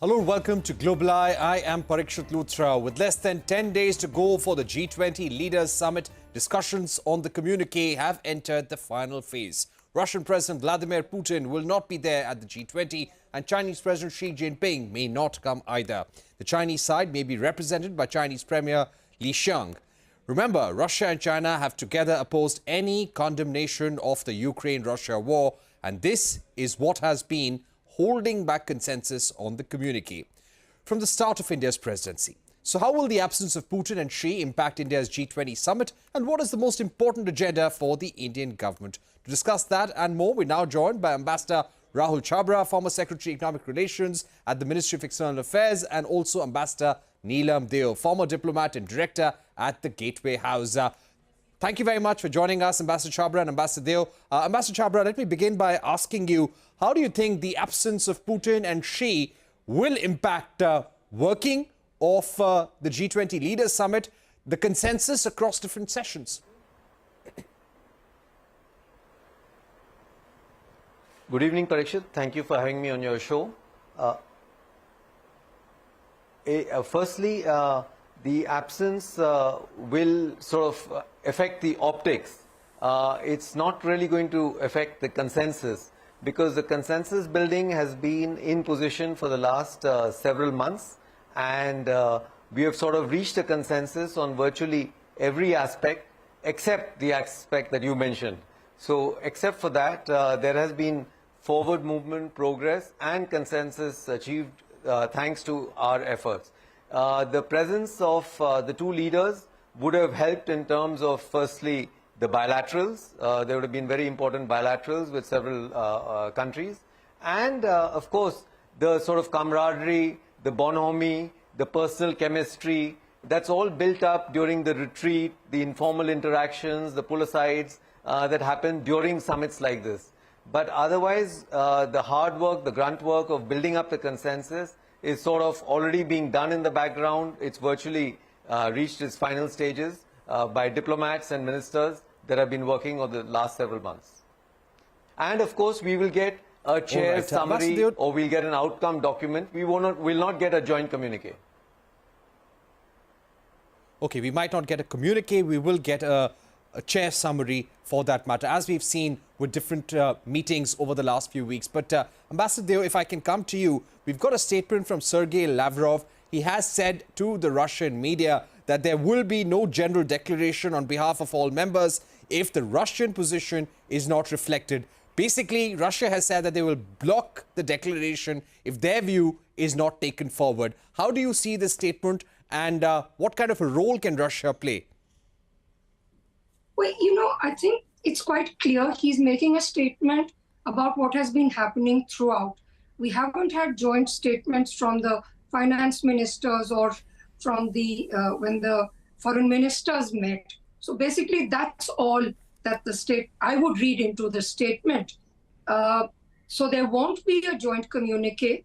Hello, welcome to Global Eye. I am Parikshit Luthra. With less than 10 days to go for the G20 Leaders Summit, discussions on the communique have entered the final phase. Russian President Vladimir Putin will not be there at the G20, and Chinese President Xi Jinping may not come either. The Chinese side may be represented by Chinese Premier Li Qiang. Remember, Russia and China have together opposed any condemnation of the Ukraine-Russia war, and this is what has been holding back consensus on the communique from the start of India's presidency. So how will the absence of Putin and Xi impact India's G20 summit, and what is the most important agenda for the Indian government? To discuss that and more, we're now joined by Ambassador Rahul Chhabra, former Secretary Economic Relations at the Ministry of External Affairs, and also Ambassador Neelam, former diplomat and director at the Gateway House. Thank you very much for joining us, Ambassador Chhabra and Ambassador Deo. Ambassador Chhabra, let me begin by asking you, how do you think the absence of Putin and Xi will impact working of the G20 Leaders Summit, the consensus across different sessions? Good evening, Parikshit. Thank you for having me on your show. Firstly, the absence will sort of affect the optics. It's not really going to affect the consensus, because the consensus building has been in position for the last several months, and we have sort of reached a consensus on virtually every aspect except the aspect that you mentioned. So except for that, there has been forward movement, progress and consensus achieved thanks to our efforts. The presence of the two leaders would have helped in terms of, firstly, the bilaterals. There would have been very important bilaterals with several countries. And, of course, the sort of camaraderie, the bonhomie, the personal chemistry, that's all built up during the retreat, the informal interactions, the pull-asides that happen during summits like this. But otherwise, the hard work, the grunt work of building up the consensus is sort of already being done in the background. It's virtually reached its final stages by diplomats and ministers that have been working over the last several months. And of course, we will get a chair summary, or we'll get an outcome document. We will not get a joint communique. Okay, we might not get a communique, we will get a chair summary for that matter, as we've seen with different meetings over the last few weeks. But Ambassador Deo, if I can come to you, we've got a statement from Sergei Lavrov. He has said to the Russian media that there will be no general declaration on behalf of all members if the Russian position is not reflected. Basically, Russia has said that they will block the declaration if their view is not taken forward. How do you see this statement, and what kind of a role can Russia play? Well, I think it's quite clear he's making a statement about what has been happening throughout. We haven't had joint statements from the finance ministers or from the when the foreign ministers met. So basically, that's all that I would read into the statement. So there won't be a joint communique,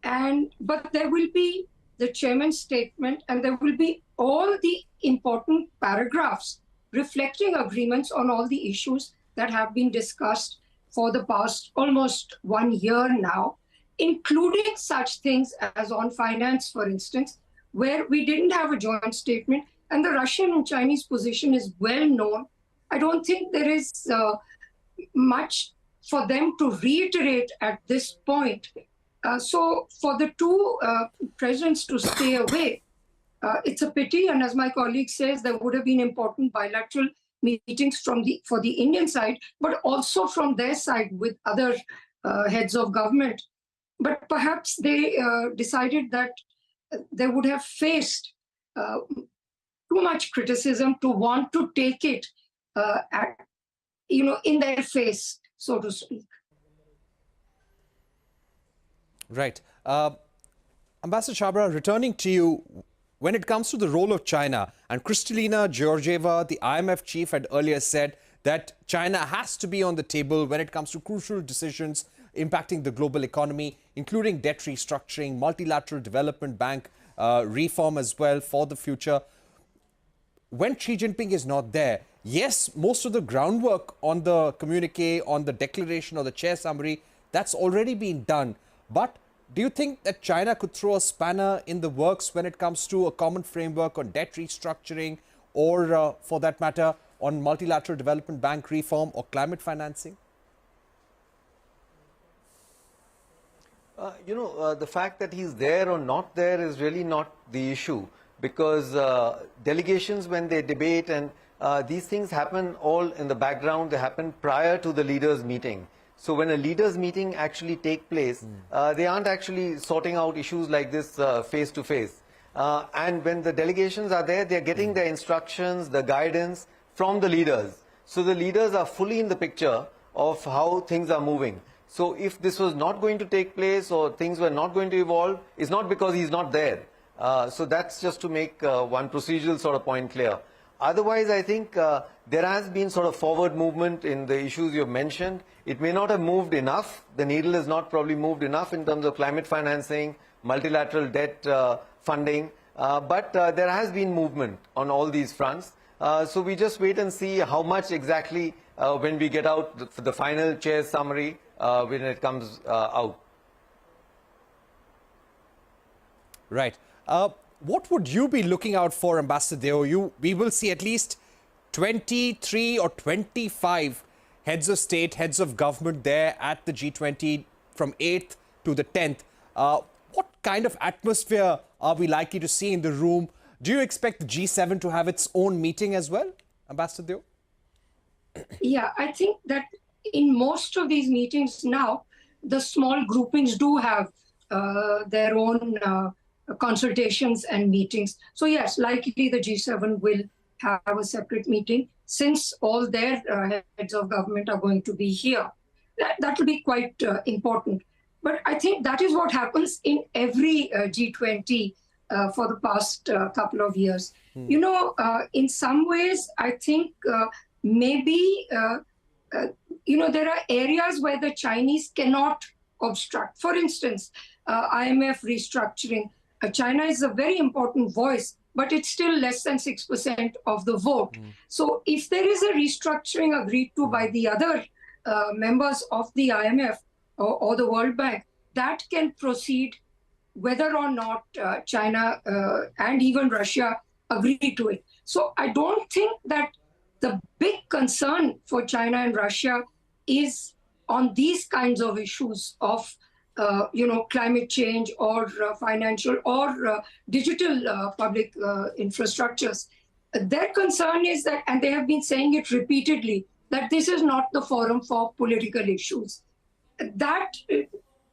but there will be the chairman's statement, and there will be all the important paragraphs reflecting agreements on all the issues that have been discussed for the past almost 1 year now, including such things as on finance, for instance, where we didn't have a joint statement, and the Russian and Chinese position is well known. I don't think there is much for them to reiterate at this point. So for the two presidents to stay away, it's a pity, and as my colleague says, there would have been important bilateral meetings for the Indian side, but also from their side with other heads of government. But perhaps they decided that they would have faced too much criticism to want to take it in their face, so to speak. Right. Ambassador Chhabra, returning to you, when it comes to the role of China, and Kristalina Georgieva, the IMF chief, had earlier said that China has to be on the table when it comes to crucial decisions impacting the global economy, including debt restructuring, multilateral development bank reform as well for the future. When Xi Jinping is not there, yes, most of the groundwork on the communique, on the declaration or the chair summary, that's already been done. But Do you think that China could throw a spanner in the works when it comes to a common framework on debt restructuring or, for that matter, on multilateral development bank reform or climate financing? The fact that he's there or not there is really not the issue, because delegations, when they debate, and these things happen all in the background, they happen prior to the leaders' meeting. So when a leaders' meeting actually take place, they aren't actually sorting out issues like this face to face. And when the delegations are there, they're getting their instructions, the guidance from the leaders. So the leaders are fully in the picture of how things are moving. So if this was not going to take place or things were not going to evolve, it's not because he's not there. So that's just to make one procedural sort of point clear. Otherwise, I think there has been sort of forward movement in the issues you've mentioned. It may not have moved enough. The needle has not probably moved enough in terms of climate financing, multilateral debt funding. But there has been movement on all these fronts. So we just wait and see how much exactly when we get out the final chair's summary when it comes out. Right. What would you be looking out for, Ambassador Deo? We will see at least 23 or 25 heads of state, heads of government there at the G20 from 8th to the 10th. What kind of atmosphere are we likely to see in the room? Do you expect the G7 to have its own meeting as well, Ambassador Deo? Yeah, I think that in most of these meetings now, the small groupings do have their own consultations and meetings. So yes, likely the G7 will have a separate meeting, since all their heads of government are going to be here. That will be quite important. But I think that is what happens in every G20 for the past couple of years. You know, in some ways, I think maybe, there are areas where the Chinese cannot obstruct. For instance, IMF restructuring. China is a very important voice, but it's still less than 6% of the vote. So if there is a restructuring agreed to by the other members of the IMF or the World Bank, that can proceed whether or not China and even Russia agree to it. So I don't think that the big concern for China and Russia is on these kinds of issues of climate change or financial or digital public infrastructures. Their concern is that, and they have been saying it repeatedly, that this is not the forum for political issues. That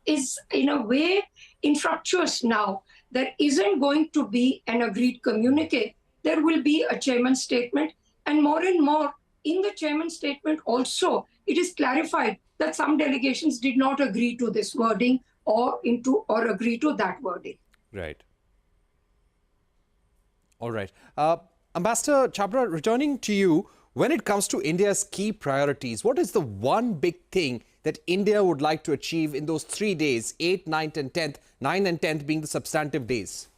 is, in a way, infructuous now. There isn't going to be an agreed communique. There will be a chairman's statement, and more in the chairman's statement also, it is clarified that some delegations did not agree to this wording or agree to that wording. Right. All right. Ambassador Chhabra, returning to you, when it comes to India's key priorities, what is the one big thing that India would like to achieve in those 3 days, 8th, 9th and 10th, 9th and 10th being the substantive days?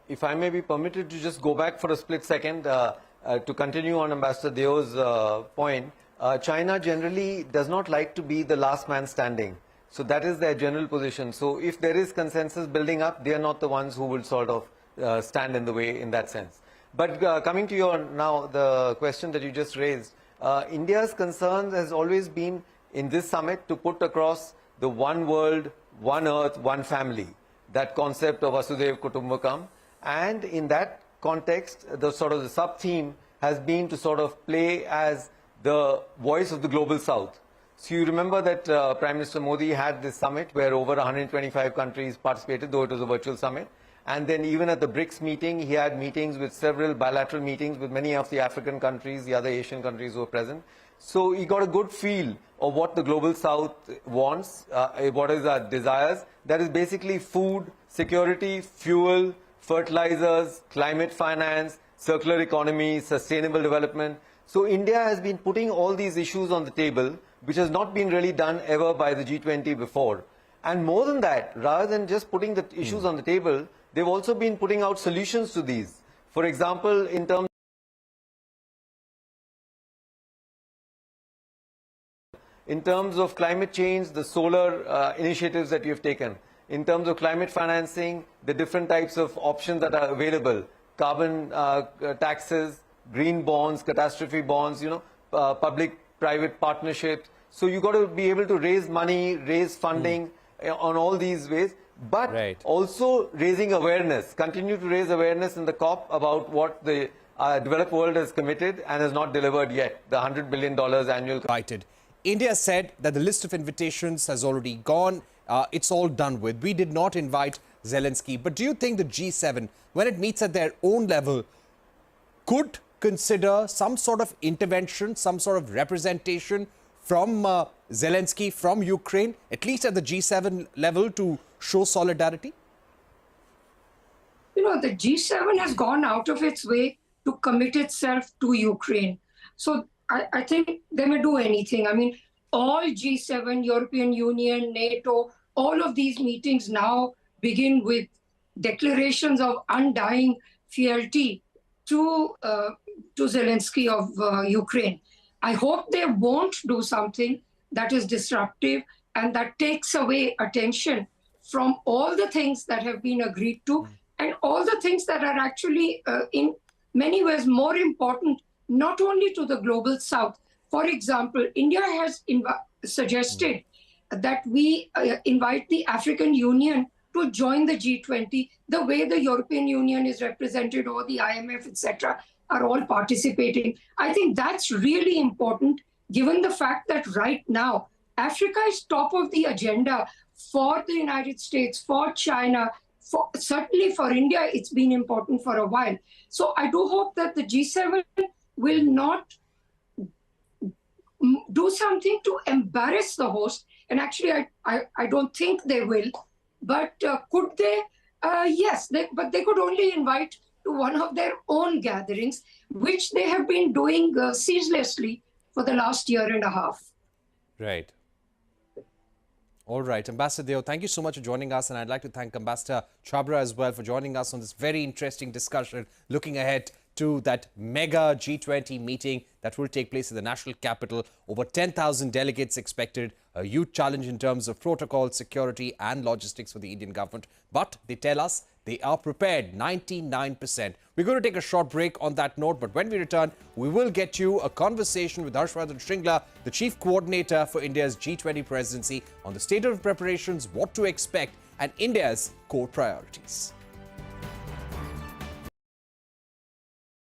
If I may be permitted to just go back for a split second, to continue on Ambassador Deo's point, China generally does not like to be the last man standing. So that is their general position. So if there is consensus building up, they are not the ones who will sort of stand in the way in that sense. But coming to the question that you just raised, India's concern has always been in this summit to put across the one world, one earth, one family, that concept of Vasudhaiva Kutumbakam. And in that context, the sub-theme has been to sort of play as the voice of the global south. So you remember that Prime Minister Modi had this summit where over 125 countries participated, though it was a virtual summit. And then even at the BRICS meeting, he had meetings with several bilateral meetings with many of the African countries, the other Asian countries who were present. So he got a good feel of what the global south wants, what is our desires. That is basically food, security, fuel, fertilizers, climate finance, circular economy, sustainable development. So India has been putting all these issues on the table, which has not been really done ever by the G20 before. And more than that, rather than just putting the issues on the table, they've also been putting out solutions to these. For example, in terms in terms of climate change, the solar initiatives that you've taken, in terms of climate financing, the different types of options that are available, carbon taxes, green bonds, catastrophe bonds, public-private partnerships. So you got to be able to raise money, raise funding on all these ways, but also raising awareness, continue to raise awareness in the COP about what the developed world has committed and has not delivered yet, the $100 billion annual. Invited. India said that the list of invitations has already gone. It's all done with. We did not invite Zelensky. But do you think the G7, when it meets at their own level, could consider some sort of intervention, some sort of representation from Zelensky, from Ukraine, at least at the G7 level, to show solidarity? The G7 has gone out of its way to commit itself to Ukraine. So I think they may do anything. I mean, all G7, European Union, NATO, all of these meetings now begin with declarations of undying fealty to Zelensky of Ukraine. I hope they won't do something that is disruptive and that takes away attention from all the things that have been agreed to and all the things that are actually in many ways more important, not only to the global south. For example, India has suggested that we invite the African Union to join the G20, the way the European Union is represented or the IMF, etc., are all participating. I think that's really important, given the fact that right now, Africa is top of the agenda for the United States, for China, certainly for India, it's been important for a while. So I do hope that the G7 will not do something to embarrass the host. And actually, I don't think they will. But could they? Yes, but they could only invite to one of their own gatherings, which they have been doing ceaselessly for the last year and a half. Right. All right, Ambassador Deo, thank you so much for joining us. And I'd like to thank Ambassador Chhabra as well for joining us on this very interesting discussion, looking ahead to that mega G20 meeting that will take place in the national capital. Over 10,000 delegates expected, a huge challenge in terms of protocol, security and logistics for the Indian government. But they tell us they are prepared, 99%. We're going to take a short break on that note, but when we return, we will get you a conversation with Harshvardhan Shringla, the Chief Coordinator for India's G20 presidency, on the state of preparations, what to expect and India's core priorities.